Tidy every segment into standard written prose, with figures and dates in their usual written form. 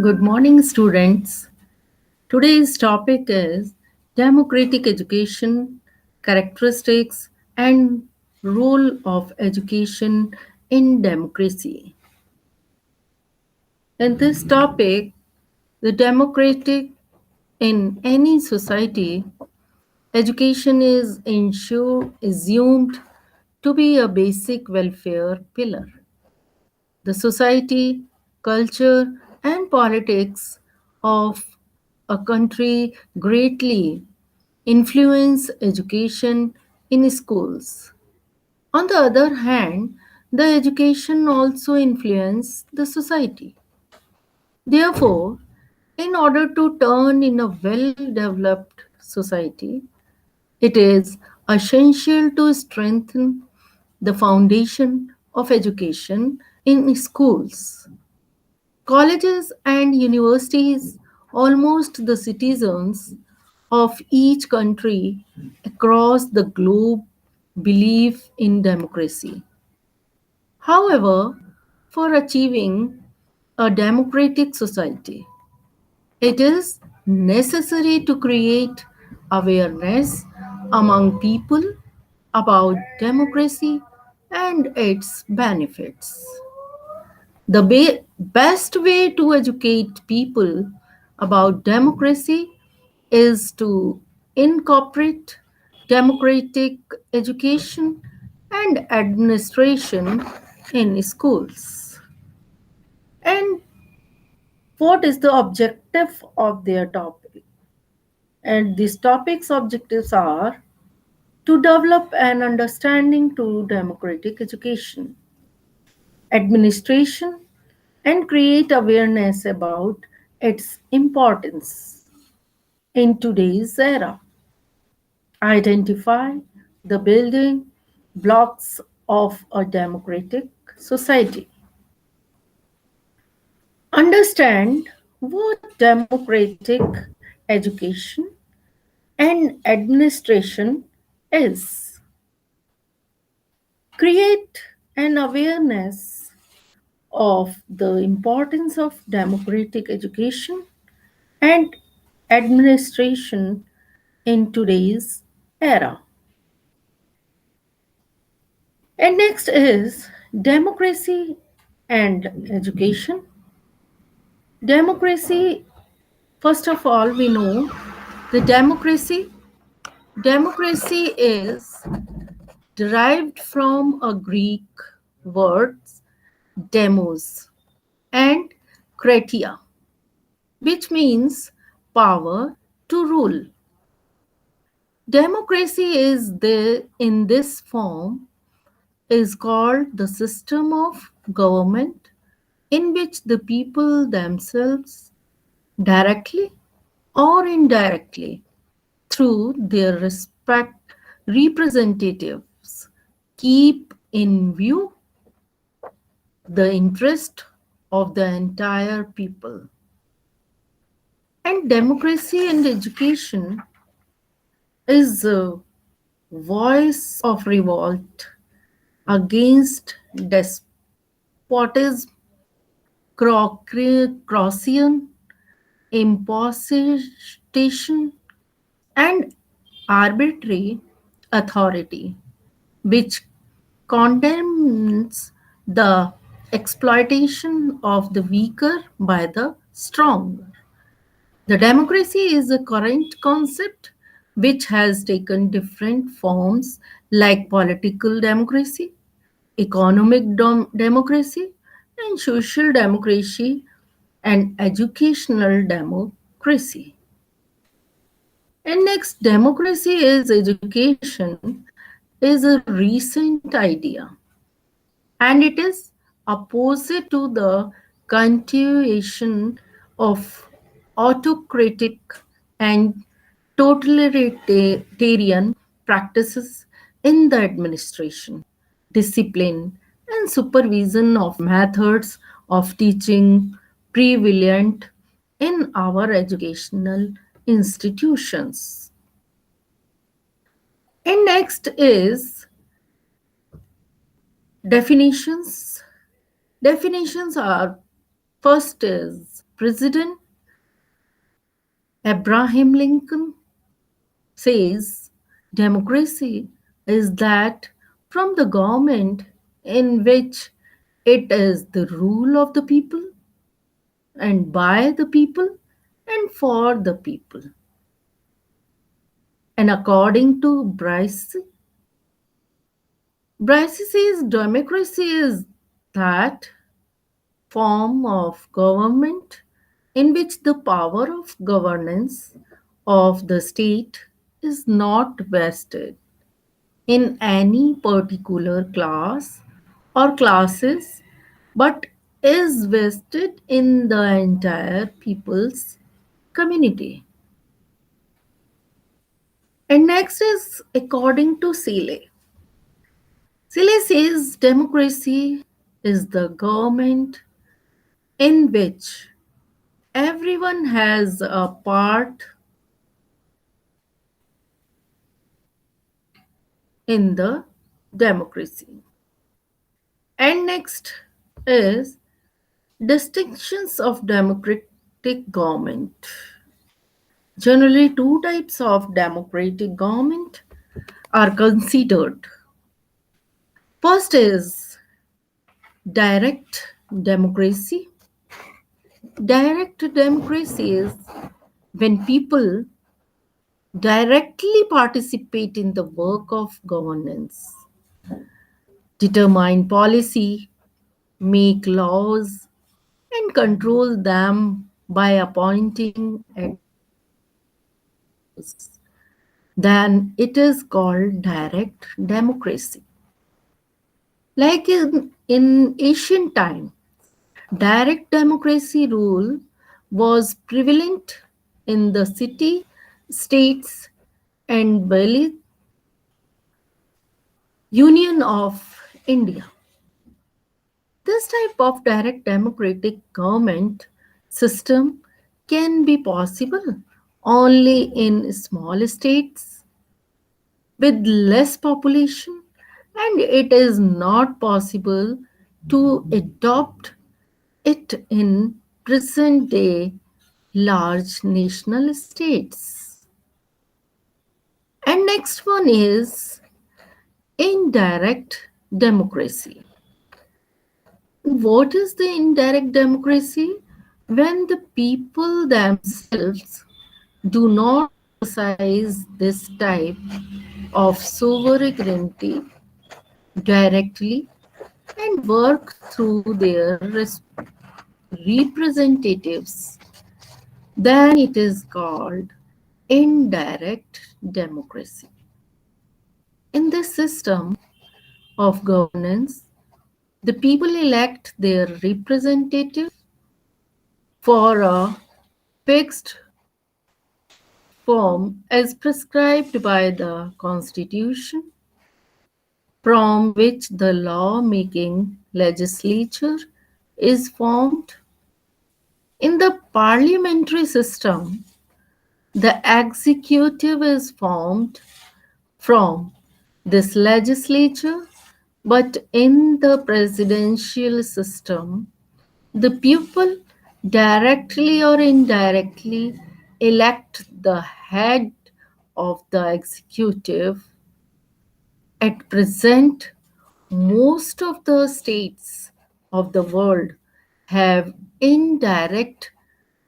Good morning, students. Today's topic is democratic education, characteristics, and role of education in democracy. In this topic, the democratic in any society, education is assumed to be a basic welfare pillar. The society, culture, and politics of a country greatly influence education in schools. On the other hand, the education also influence the society. Therefore, in order to turn in a well-developed society, it is essential to strengthen the foundation of education in schools. Colleges and universities, almost the citizens of each country across the globe, believe in democracy. However, for achieving a democratic society, it is necessary to create awareness among people about democracy and its benefits. The best way to educate people about democracy is to incorporate democratic education and administration in schools. And what is the objective of their topic? And these topics' objectives are to develop an understanding to democratic education, administration, and create awareness about its importance in today's era. Identify the building blocks of a democratic society. Understand what democratic education and administration is. Create an awareness of the importance of democratic education and administration in today's era. And next is democracy and education. Democracy, first of all, we know the democracy is derived from a Greek words demos and kratia, which means power to rule. Democracy is in this form is called the system of government in which the people themselves directly or indirectly through their respect representatives keep in view the interest of the entire people. And democracy and education is a voice of revolt against despotism, Croatian imposition, and arbitrary authority, which condemns the exploitation of the weaker by the stronger. The democracy is a current concept which has taken different forms like political democracy, economic democracy, and social democracy and educational democracy. And next, democracy is education is a recent idea, and it is opposite to the continuation of autocratic and totalitarian practices in the administration, discipline, and supervision of methods of teaching prevalent in our educational institutions. And next is definitions. Definitions are First is President Abraham Lincoln says democracy is that from the government in which it is the rule of the people and by the people and for the people. And according to Bryce says democracy is that form of government in which the power of governance of the state is not vested in any particular class or classes but is vested in the entire people's community. And next is according to Seeley. Seeley says democracy is the government in which everyone has a part in the democracy. And next is distinctions of democratic government. Generally, two types of democratic government are considered. First is direct democracy. Direct democracy is when people directly participate in the work of governance, determine policy, make laws, and control them by appointing administrators. Then it is called direct democracy. Like in ancient time, direct democracy rule was prevalent in the city, states, and valley union of India. This type of direct democratic government system can be possible only in small states with less population, and it is not possible to adopt it in present day large national states. And next one is indirect democracy. What is the indirect democracy? When the people themselves do not exercise this type of sovereignty directly and work through their representatives, then it is called indirect democracy. In this system of governance, the people elect their representative for a fixed form as prescribed by the Constitution, from which the law making legislature is formed. In the parliamentary system, the executive is formed from this legislature, but in the presidential system, the people directly or indirectly elect the head of the executive. At present, most of the states of the world have indirect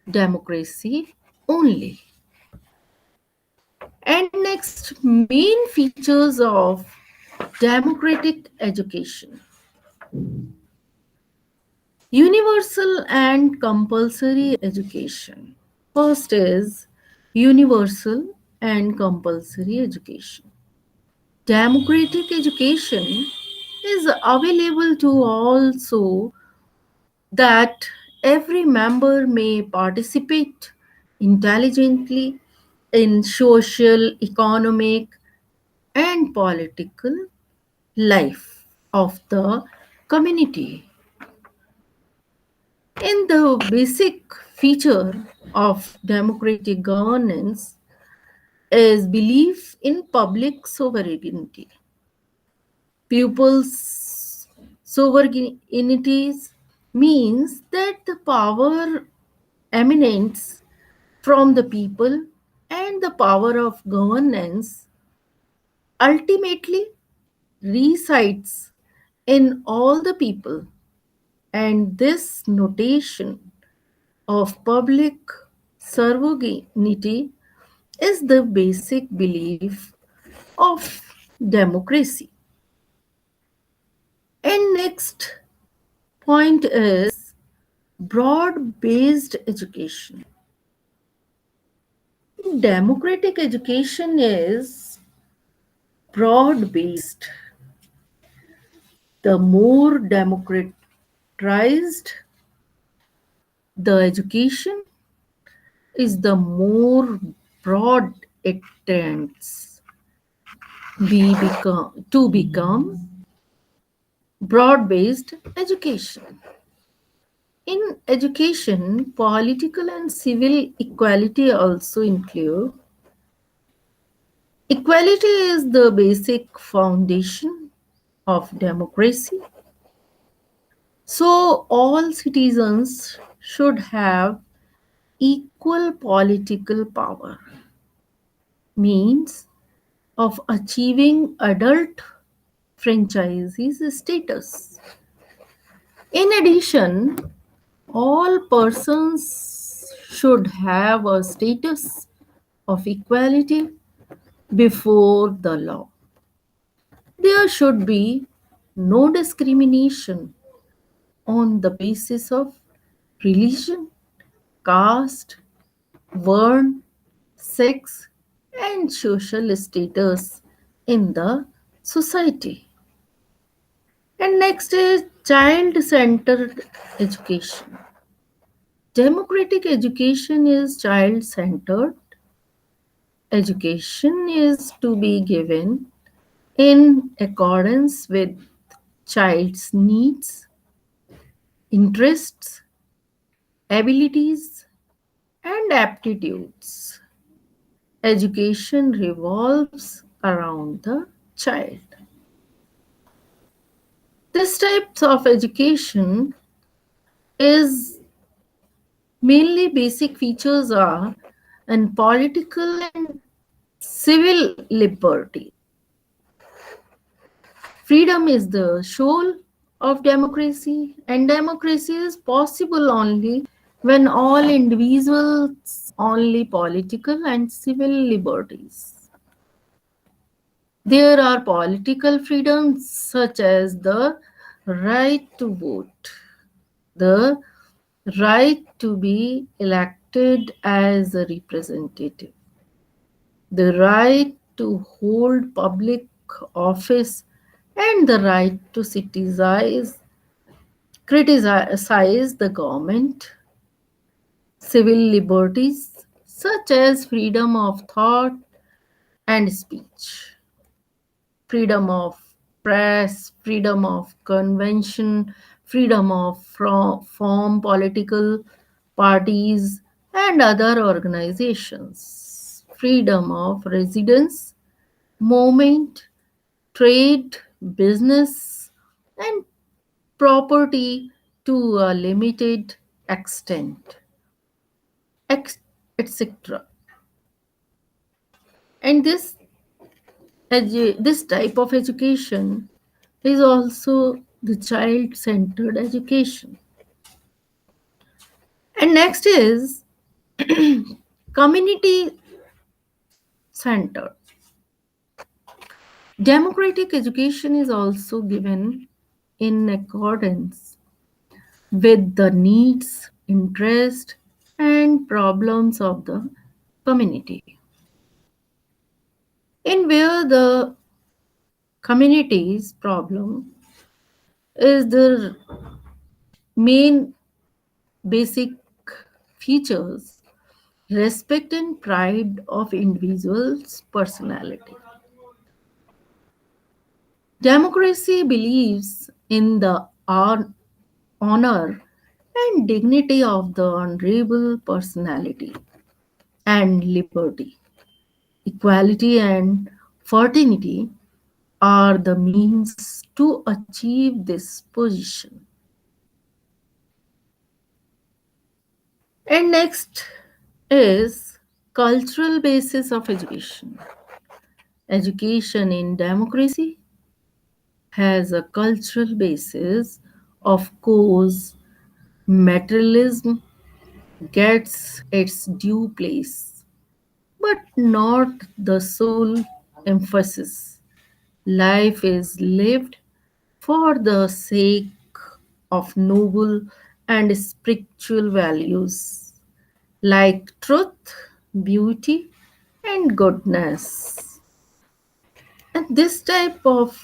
democracy only. And next, main features of democratic education. Universal and compulsory education. First is universal and compulsory education. Democratic education is available to all so that every member may participate intelligently in social, economic, and political life of the community. In the basic feature of democratic governance is belief in public sovereignty. Pupils' sovereignties means that the power emanates from the people and the power of governance ultimately resides in all the people. And this notation of public sovereignty is the basic belief of democracy. And next point is broad based education. Democratic education is broad based. The more democratized the education is, the more broad it tends to become broad based education. In education, political and civil equality also include. Equality is the basic foundation of democracy. So, all citizens should have equal political power, means of achieving adult franchises status. In addition, all persons should have a status of equality before the law. There should be no discrimination on the basis of religion, caste, born, sex, and social status in the society. And next is child centered education. Democratic education is child centered. Education is to be given in accordance with child's needs, interests, abilities, and aptitudes. Education revolves around the child. This type of education is mainly basic features are in political and civil liberty. Freedom is the soul of democracy, and democracy is possible only when all individuals only political and civil liberties. There are political freedoms such as the right to vote, the right to be elected as a representative, the right to hold public office, and the right to criticize the government. Civil liberties such as freedom of thought and speech, freedom of press, freedom of convention, freedom of form political parties and other organizations, freedom of residence, movement, trade, business, and property to a limited extent, etc. And this type of education is also the child centered education. And next is community centered. Democratic education is also given in accordance with the needs, interest, and problems of the community. In where the community's problem is the main basic features, respect and pride of individuals' personality. Democracy believes in the honor and dignity of the honorable personality and liberty. Equality and fraternity are the means to achieve this position. And next is cultural basis of education. Education in democracy has a cultural basis. Of course, materialism gets its due place, but not the sole emphasis. Life is lived for the sake of noble and spiritual values like truth, beauty, and goodness. And this type of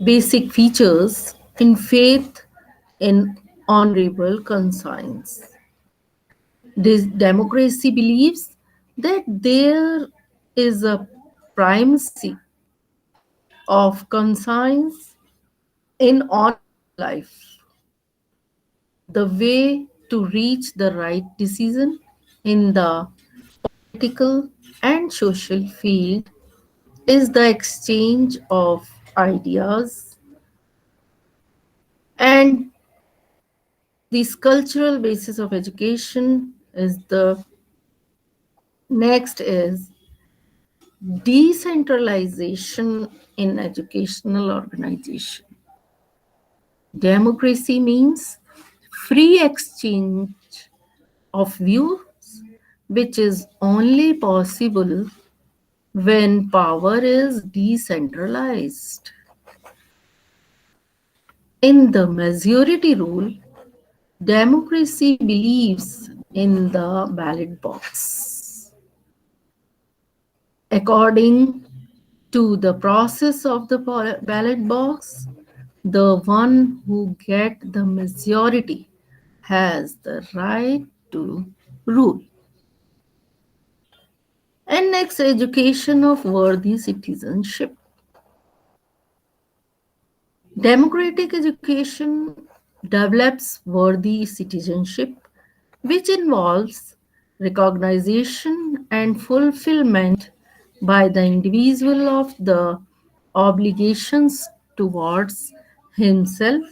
basic features in faith in honorable conscience. This democracy believes that there is a primacy of conscience in honorable life. The way to reach the right decision in the political and social field is the exchange of ideas, and this cultural basis of education is the next is decentralization in educational organization. Democracy means free exchange of views, which is only possible when power is decentralized. In the majority rule, democracy believes in the ballot box. According to the process of the ballot box, the one who get the majority has the right to rule. And next, education of worthy citizenship. Democratic education develops worthy citizenship, which involves recognition and fulfillment by the individual of the obligations towards himself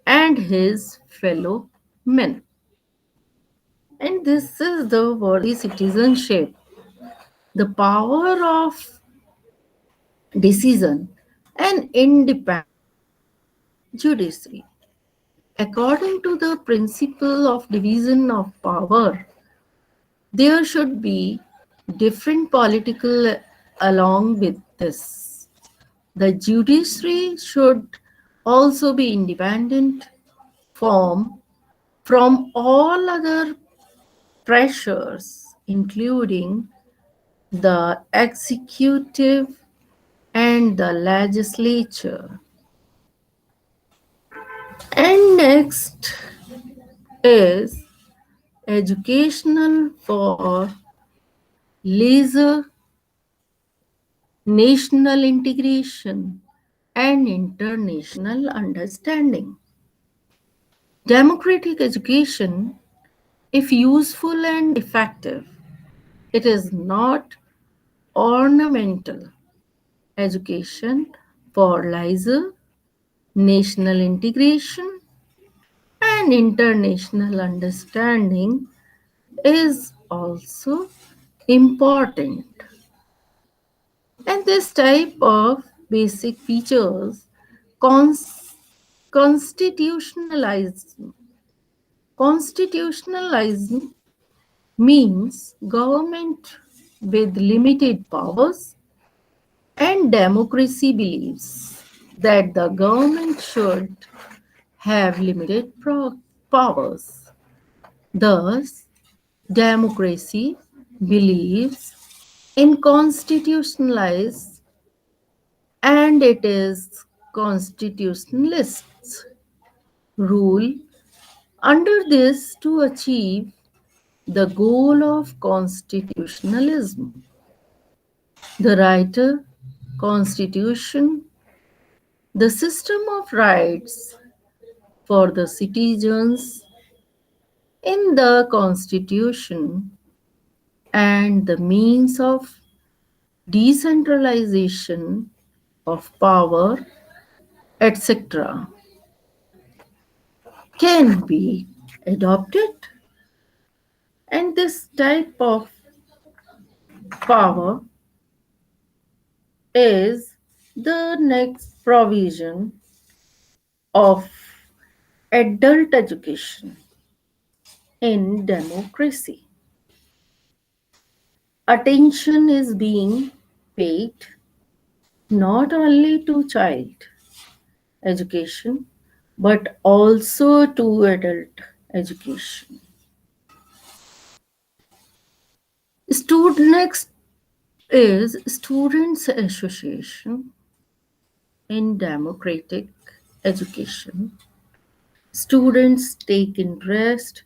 and his fellow men. And this is the worthy citizenship, the power of decision and independent judiciary. According to the principle of division of power, there should be different political along with this. The judiciary should also be independent from, from all other pressures, including the executive and the legislature. And next is educational for laser national integration and international understanding. Democratic education, if useful and effective, it is not ornamental. Education for laser national integration and international understanding is also important. And this type of basic features cons- constitutionalism. Constitutionalism means government with limited powers, and democracy believes that the government should have limited powers. Thus, democracy believes in constitutionalized and it is constitutionalists rule under this to achieve the goal of constitutionalism. The writer, constitution, the system of rights for the citizens in the constitution and the means of decentralization of power, etc., can be adopted. And this type of power is the next provision of adult education in democracy. Attention is being paid not only to child education but also to adult education. Next is Students Association in democratic education. Students take interest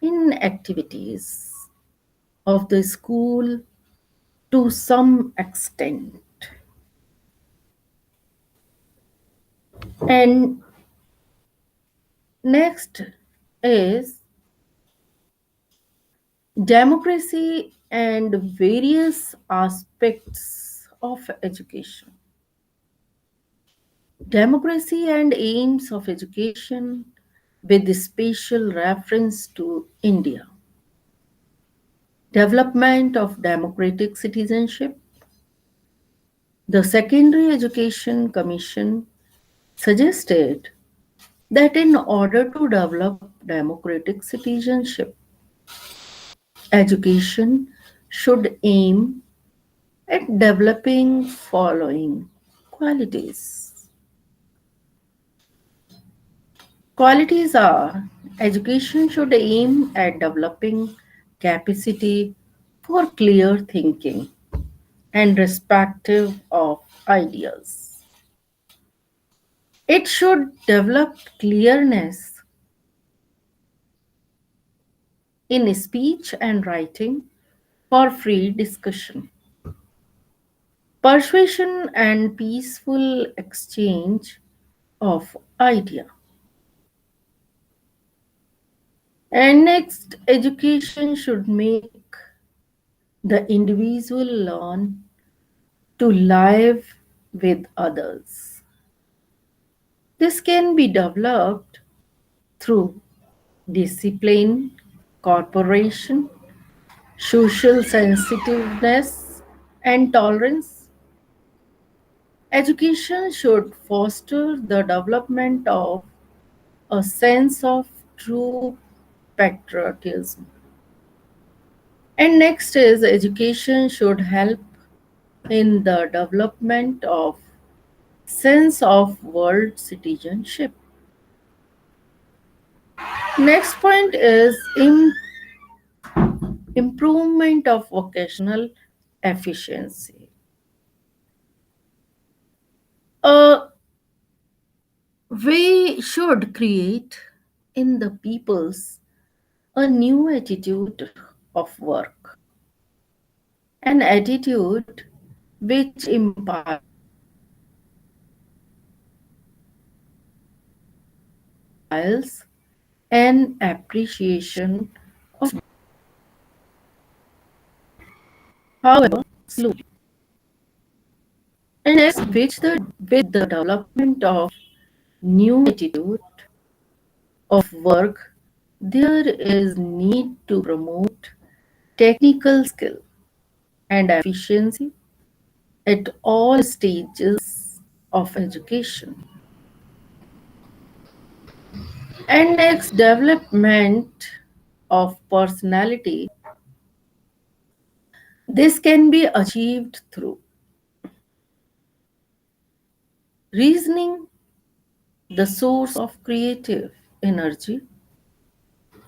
in activities of the school to some extent. And next is democracy and various aspects of education. Democracy and aims of education with special reference to India. Development of democratic citizenship. The Secondary Education Commission suggested that in order to develop democratic citizenship, education should aim at developing following qualities. Qualities are education should aim at developing capacity for clear thinking and respective of ideas. It should develop clearness in speech and writing for free discussion, persuasion, and peaceful exchange of idea. And next, education should make the individual learn to live with others. This can be developed through discipline, cooperation, social sensitiveness, and tolerance. Education should foster the development of a sense of true patriotism. And next is education should help in the development of sense of world citizenship. Next point is improvement of vocational efficiency. Uh, we should create in the peoples a new attitude of work, an attitude which implies an appreciation of, however, slowly. And as which with the development of new attitude of work, there is need to promote technical skill and efficiency at all stages of education. And next, development of personality. This can be achieved through reasoning, the source of creative energy,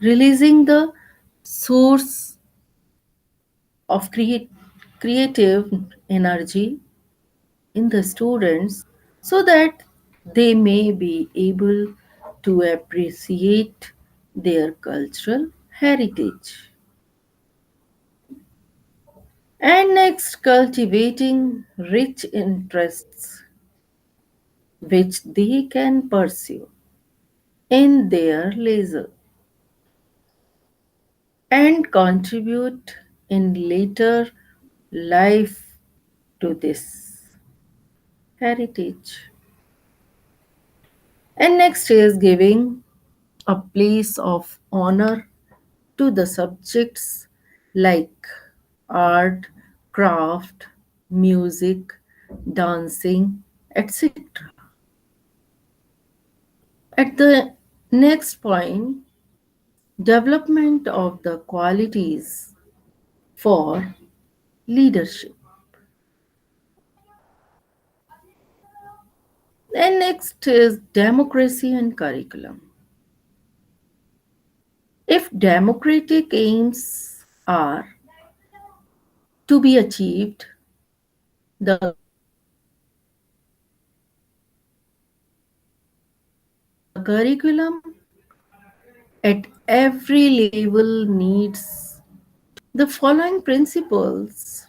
releasing the source of creative energy in the students so that they may be able to appreciate their cultural heritage. And next, cultivating rich interests which they can pursue in their leisure and contribute in later life to this heritage. And next is giving a place of honor to the subjects like art, craft, music, dancing, etc. At the next point, development of the qualities for leadership. And next is democracy and curriculum. If democratic aims are to be achieved, the curriculum at every level needs the following principles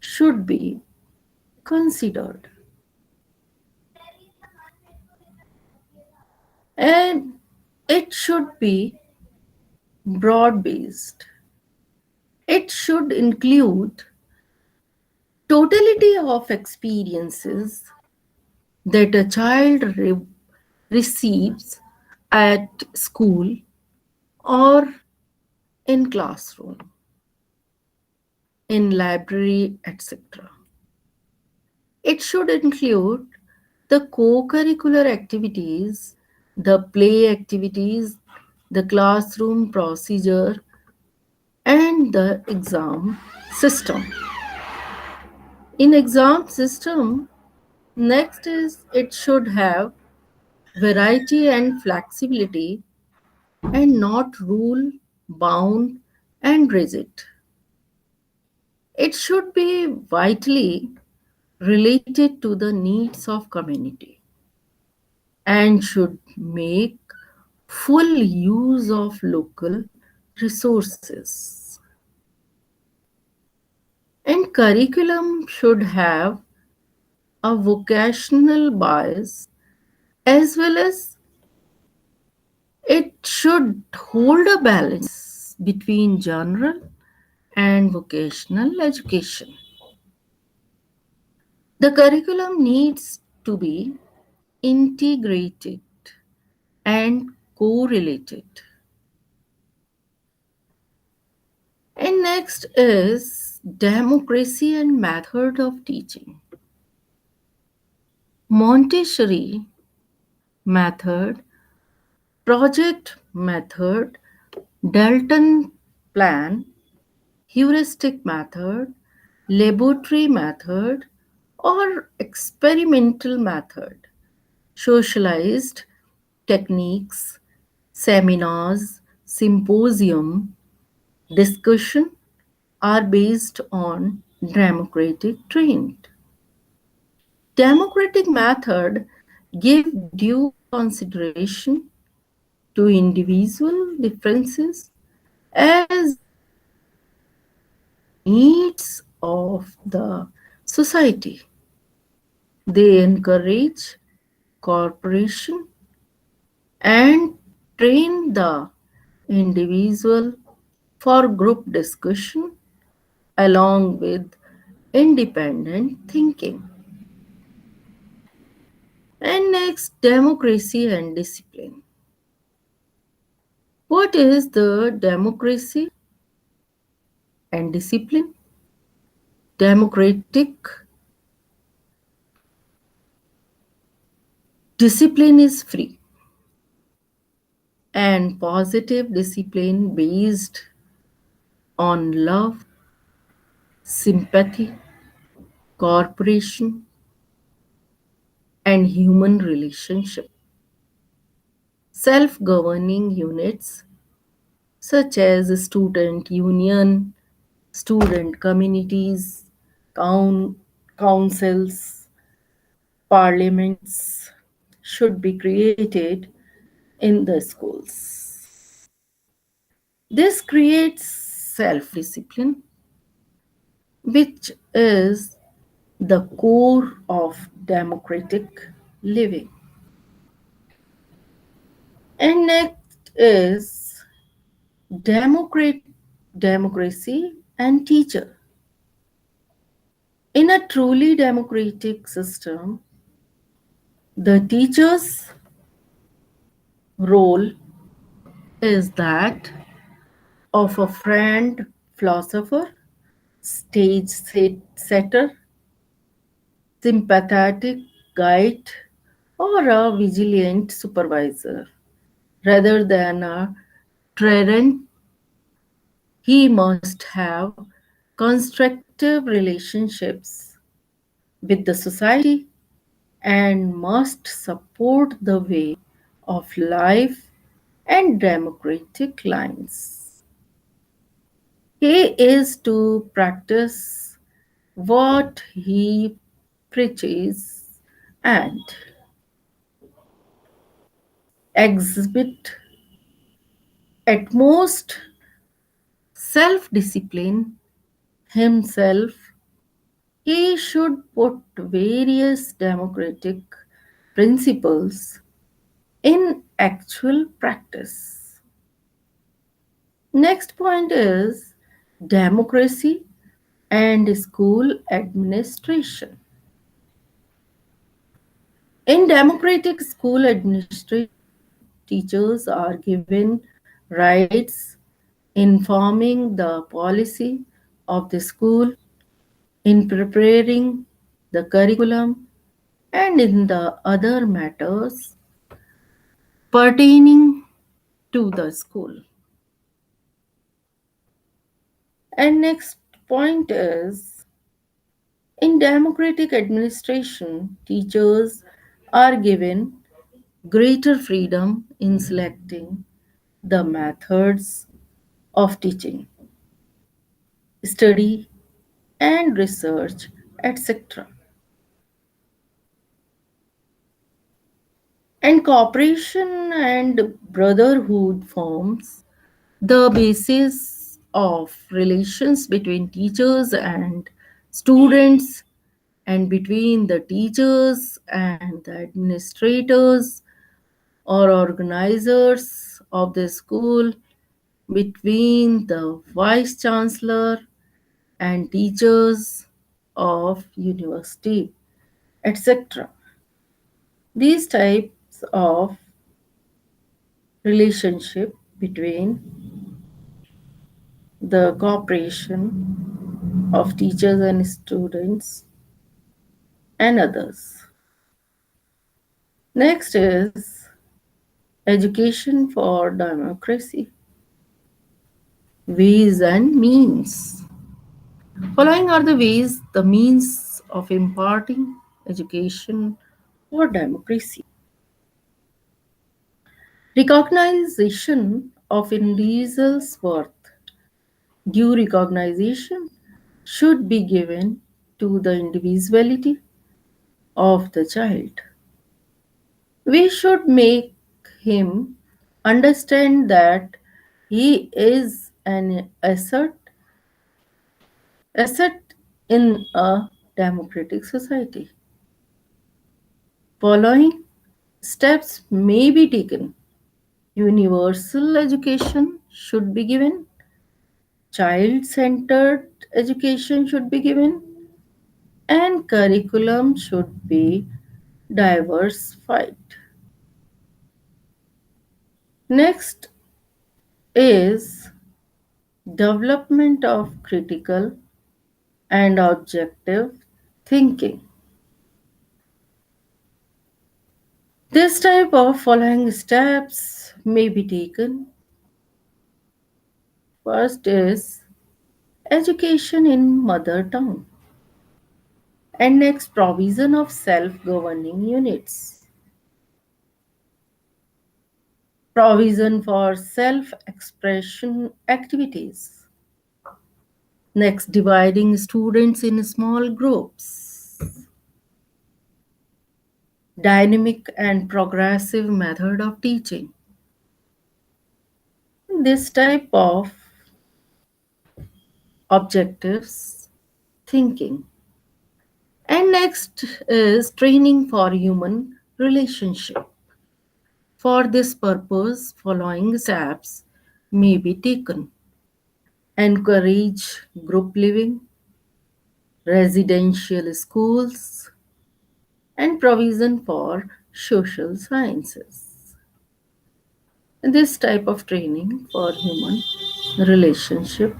should be considered, and it should be broad based. It should include totality of experiences that a child receives at school or in classroom, in library, etc. It should include the co-curricular activities, the play activities, the classroom procedure, and the exam system. In exam system, next is it should have variety and flexibility and not rule bound and rigid. It should be vitally related to the needs of community and should make full use of local resources. And curriculum should have a vocational bias as well as it should hold a balance between general and vocational education. The curriculum needs to be integrated and correlated. And next is democracy and method of teaching. Montessori method, project method, Dalton plan, heuristic method, laboratory method, or experimental method, socialized techniques, seminars, symposium, discussion are based on democratic trend. Democratic method give due consideration to individual differences as needs of the society. They encourage cooperation and train the individual for group discussion along with independent thinking. And next, democracy and discipline. What is the democracy and discipline? Democratic discipline is free and positive discipline based on love, sympathy, cooperation, and human relationship. Self governing units such as student union, student communities, coun- councils, parliaments should be created in the schools. This creates self discipline, which is the core of democratic living. And next is democrat- democracy and teacher. In a truly democratic system, the teacher's role is that of a friend philosopher, stage setter, sympathetic guide, or a vigilant supervisor. Rather than a tyrant, he must have constructive relationships with the society and must support the way of life and democratic lines. He is to practice what he preaches and exhibit at most self discipline himself. He should put various democratic principles in actual practice. Next point is democracy and school administration. In democratic school administration, teachers are given rights in forming the policy of the school, in preparing the curriculum, and in the other matters pertaining to the school. And next point is in democratic administration, teachers are given greater freedom in selecting the methods of teaching, study, and research, etc. And cooperation and brotherhood forms the basis of relations between teachers and students and between the teachers and the administrators or organizers of the school, between the vice chancellor and teachers of university, etc. These types of relationship between the cooperation of teachers and students and others. Next is education for democracy, ways and means. Following are the ways, the means of imparting education for democracy. Recognition of individuals' worth. Due recognition should be given to the individuality of the child. We should make him understand that he is an asset in a democratic society. Following steps may be taken. Universal education should be given. Child centered education should be given. And curriculum should be diversified. Next is development of critical and objective thinking. This type of following steps may be taken. First is education in mother tongue, and next provision of self-governing units, provision for self-expression activities, next dividing students in small groups, dynamic and progressive method of teaching. This type of objectives thinking. And next is training for human relationship. For this purpose, following steps may be taken. Encourage group living, residential schools, and provision for social sciences. this type of training for human relationship.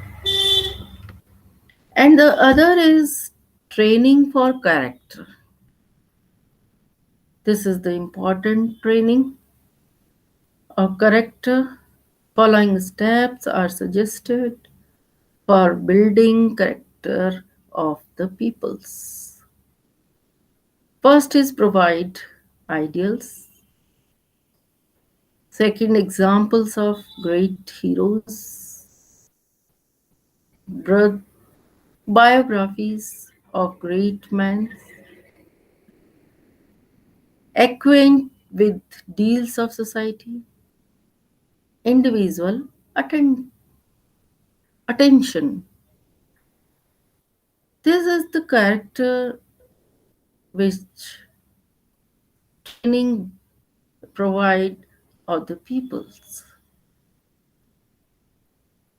And the other is training for character. This is the important training of character. Following steps are suggested for building character of the peoples. First is provide ideals. Second, examples of great heroes. Bro- Biographies of great men. Acquaint with deals of society. Individual attention. This is the character which training provide of the peoples.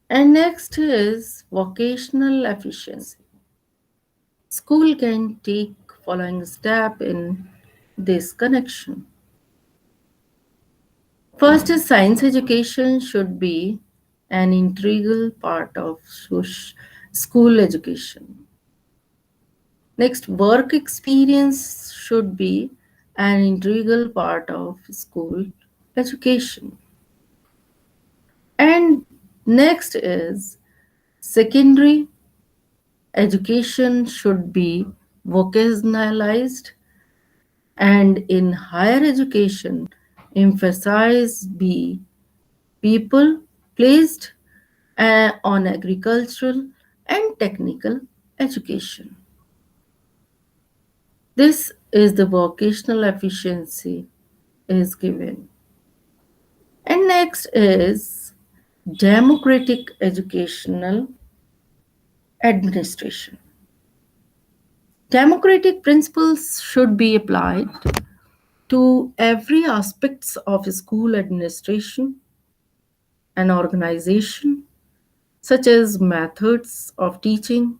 And next is vocational efficiency. School can take following step in this connection. First is science education should be an integral part of school education. Next, work experience should be an integral part of school education. And next is secondary education should be vocationalized, and in higher education emphasize be people placed on agricultural and technical education. This is the vocational efficiency is given. And next is democratic educational administration. Democratic principles should be applied to every aspects of school administration and organization, such as methods of teaching,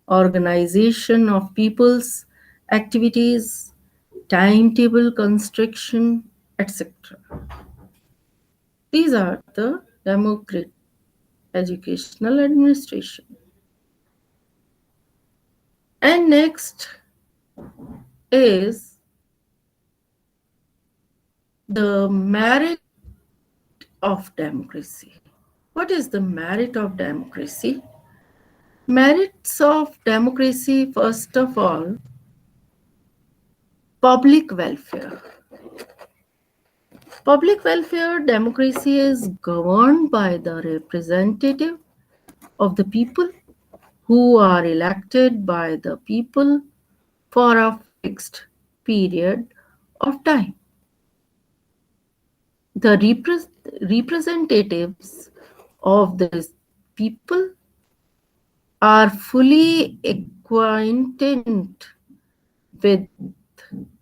organization of people's activities, timetable construction, etc. These are the democratic educational administration. And next is the merit of democracy. What is the merit of democracy? Merits of democracy, first of all, public welfare. Public welfare democracy is governed by the representative of the people who are elected by the people for a fixed period of time. The representatives of the people are fully acquainted with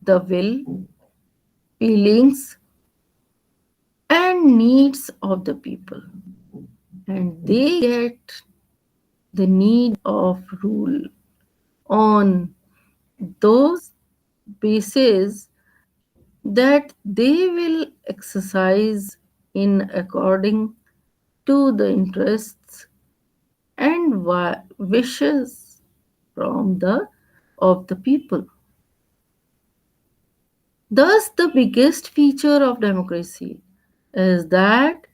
the will, feelings, and needs of the people, and they get the need of rule on those bases that they will exercise in according to the interests and wishes from the of the people. Thus, the biggest feature of democracy is that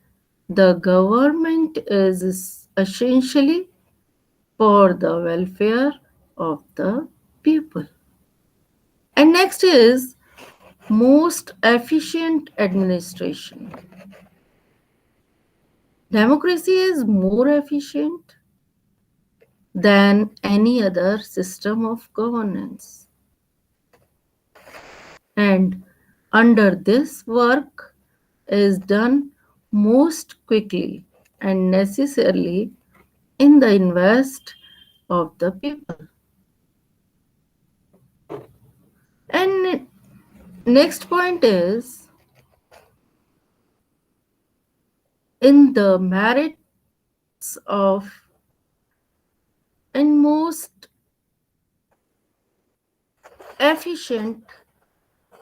the government is essentially for the welfare of the people. And next is most efficient administration. Democracy is more efficient than any other system of governance. And under this work is done most quickly and necessarily in the invest of the people. And next point is in the merits of and most efficient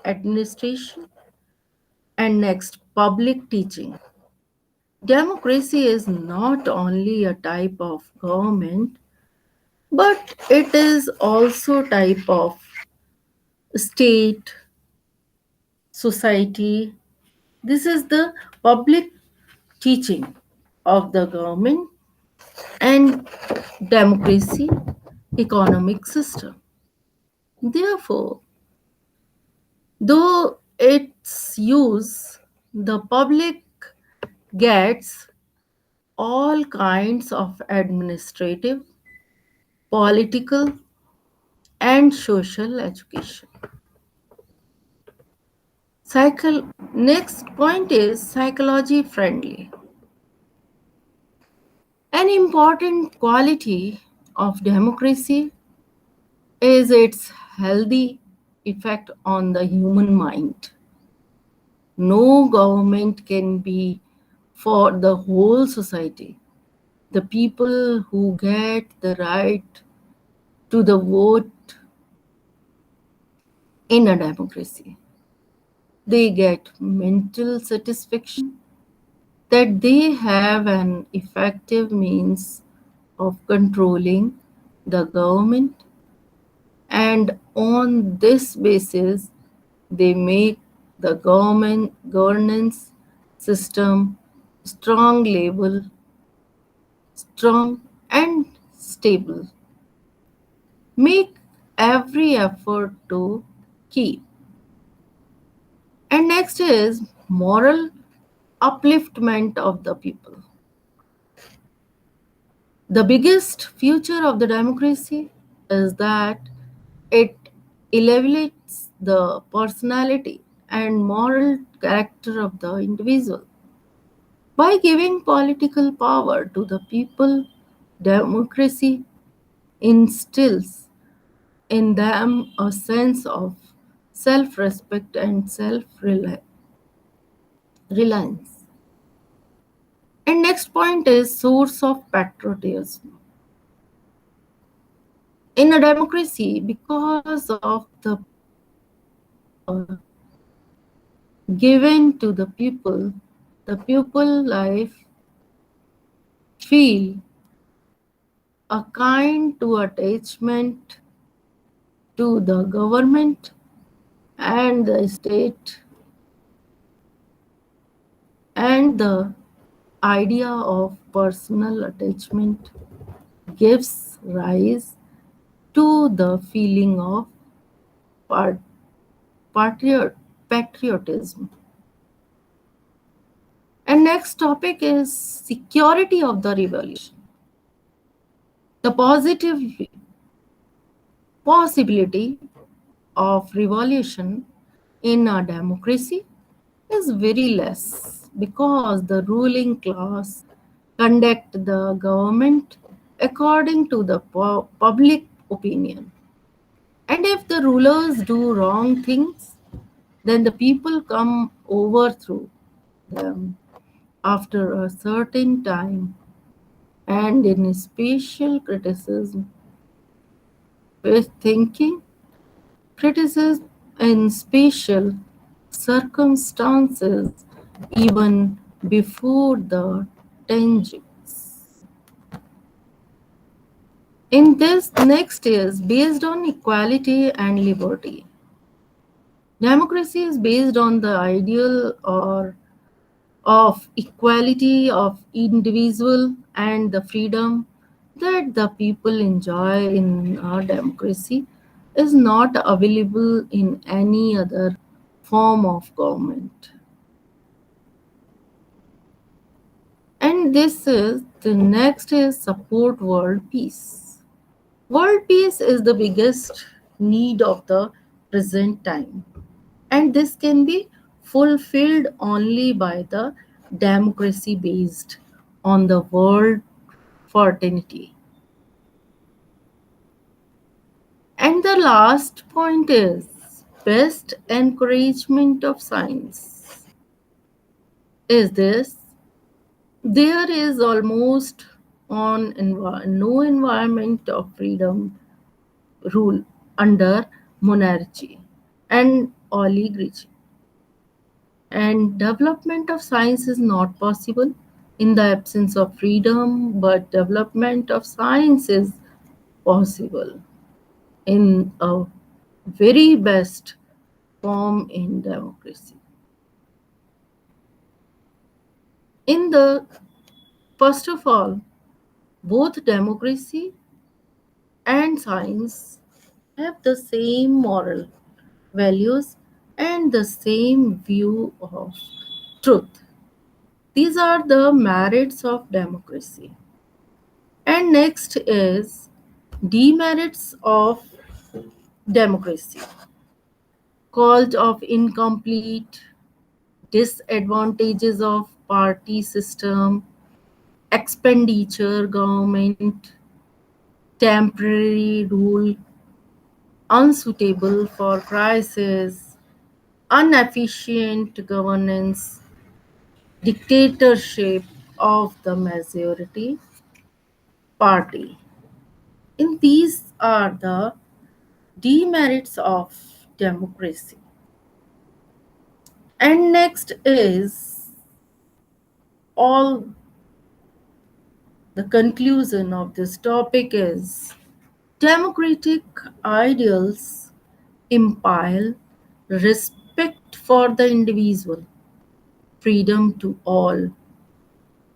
administration, and next public teaching. democracy is not only a type of government, but it is also type of state, society. This is the public teaching of the government and democracy economic system. Therefore, though its use, the public gets all kinds of administrative, political, and social education. Next point is psychology friendly. An important quality of democracy is its healthy effect on the human mind. No government can be for the whole society. The people who get the right to the vote in a democracy, they get mental satisfaction that they have an effective means of controlling the government, and on this basis they make the government governance system strong label strong and stable, make every effort to keep. And next is moral upliftment of the people. The biggest future of the democracy is that it elevates the personality and moral character of the individual. By giving political power to the people, democracy instills in them a sense of self respect and self reliance. And next point is source of patriotism. In a democracy, because of the power given to the people life feel a kind to attachment to the government and the state, and the idea of personal attachment gives rise to the feeling of pat- patriot, patriotism. And next topic is security of the revolution. The positive possibility of revolution in a democracy is very less because the ruling class conduct the government according to the public opinion. And if the rulers do wrong things, then the people come overthrow them after a certain time, and in special criticism with thinking, criticism in special circumstances even before the tangents. In this next is based on equality and liberty. Democracy is based on the ideal or of equality of individual and the freedom that the people enjoy in our democracy is not available in any other form of government. And this is the next is support world peace. World peace is the biggest need of the present time, and this can be fulfilled only by the democracy based on the world fraternity. And the last point is best encouragement of science is this: there is almost no environment of freedom rule under monarchy and oligarchy, and development of science is not possible In the absence of freedom, but development of science is possible in a very best form in democracy. In the first of all, both democracy and science have the same moral values and the same view of truth. These are the merits of democracy. And next is demerits of democracy, called of incomplete, disadvantages of party system, expenditure government, temporary rule, unsuitable for crisis, inefficient governance, dictatorship of the majority party. And these are the demerits of democracy. And next is all the conclusion of this topic is democratic ideals imply respect for the individual, freedom to all,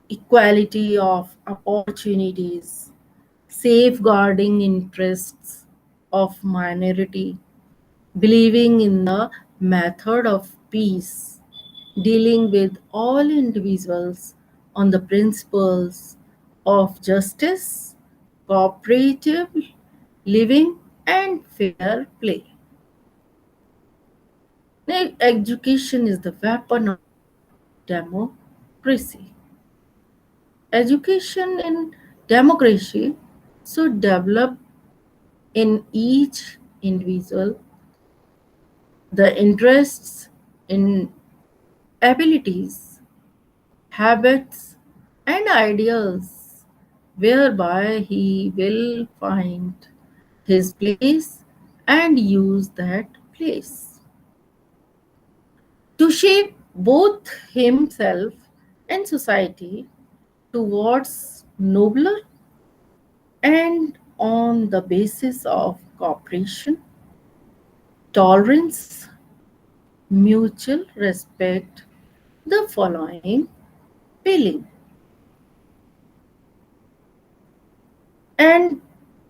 equality of opportunities, safeguarding interests of minority, believing in the method of peace, dealing with all individuals on the principles of justice, cooperative living, and fair play. Now, education is the weapon of democracy. Education in democracy should develop in each individual the interests in abilities, habits, and ideals whereby he will find his place and use that place to shape both himself and society towards nobler and on the basis of cooperation, tolerance, mutual respect, the following feeling. And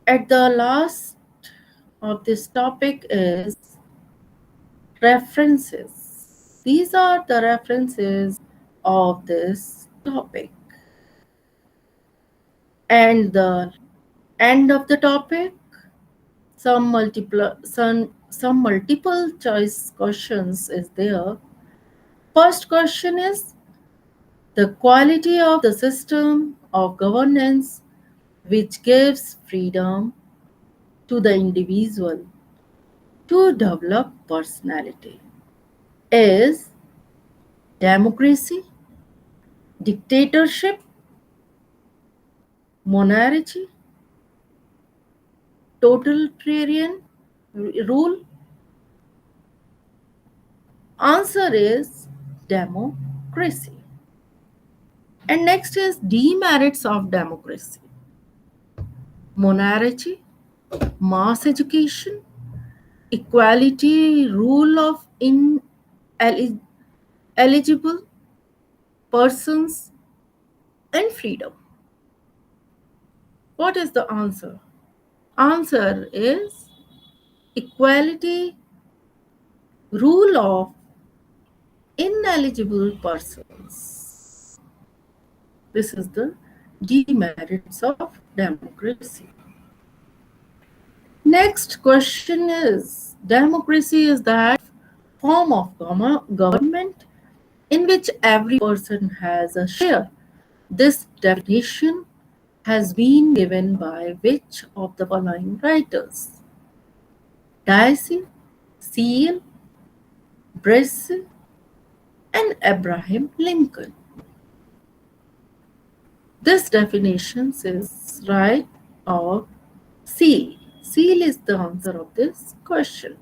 at the last of this topic is references. These are the references of this topic. And the end of the topic, some multiple choice questions is there. First question is the quality of the system of governance which gives freedom to the individual to develop personality. Is democracy, dictatorship, monarchy, totalitarian rule? Answer is democracy. And next is demerits of democracy: monarchy, mass education, equality, rule of ineligible persons, and freedom. What is the answer? Answer is equality, rule of ineligible persons. This is the demerits of democracy. Next question is democracy is that form of government in which every person has a share. This definition has been given by which of the following writers? Dicey, Seal, Brice, and Abraham Lincoln. This definition is right or Seal. Seal is the answer of this question.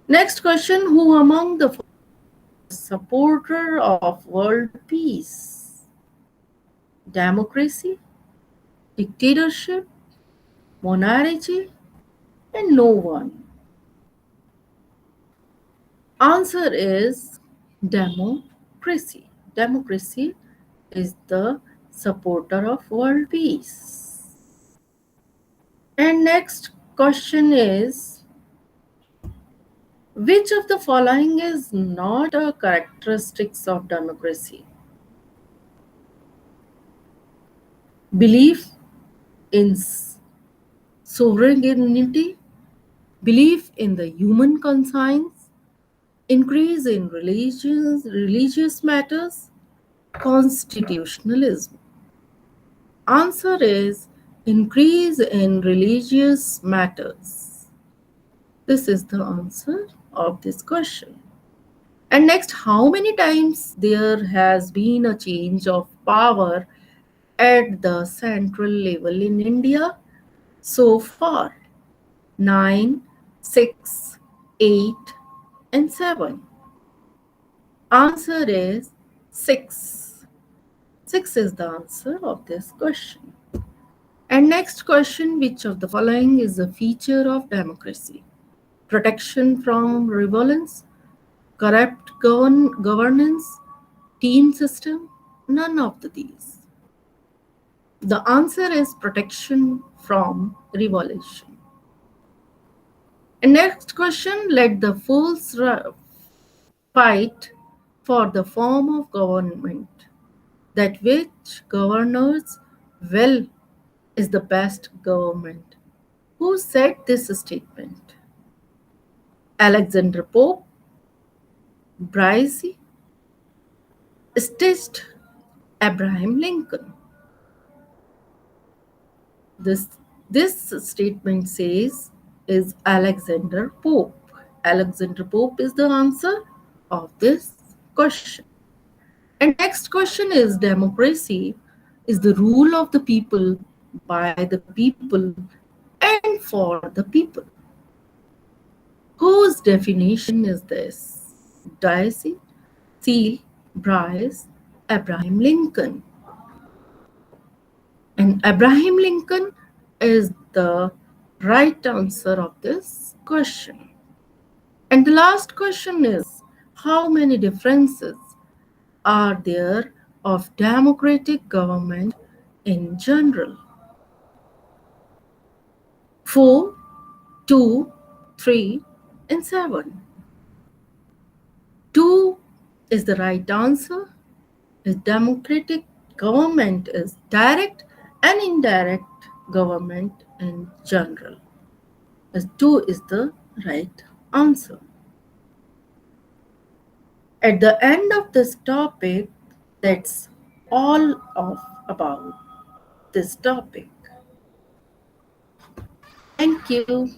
Next question, who among the supporter of world peace? democracy, dictatorship, monarchy, and no one? Answer is democracy. Democracy is the supporter of world peace. And next question is, which of the following is not a characteristics of democracy? Belief in sovereignty, belief in the human conscience, increase in religious matters, constitutionalism. Answer is increase in religious matters. This is the answer of this question. And next, how many times there has been a change of power at the central level in India so far? 9, 6, 8, and 7. Answer is 6. 6 is the answer of this question. And next question, which of the following is a feature of democracy? Protection from revolence, corrupt governance, team system, none of these. The answer is protection from revolution. And next question, let the fools fight for the form of government that which governors well is the best government. Who said this statement? Alexander Pope, Bryce, stitched Abraham Lincoln. This, this statement says is Alexander Pope. Alexander Pope is the answer of this question. And next question is democracy is the rule of the people by the people and for the people. Whose definition is this? Dicey, Seal, Bryce, Abraham Lincoln. And Abraham Lincoln is the right answer of this question. And the last question is, how many differences are there of democratic government in general? 4, 2, 3, and 7. 2 is the right answer. Is democratic government is direct and indirect government in general. As 2 is the right answer. At the end of this topic, that's all of about this topic. Thank you.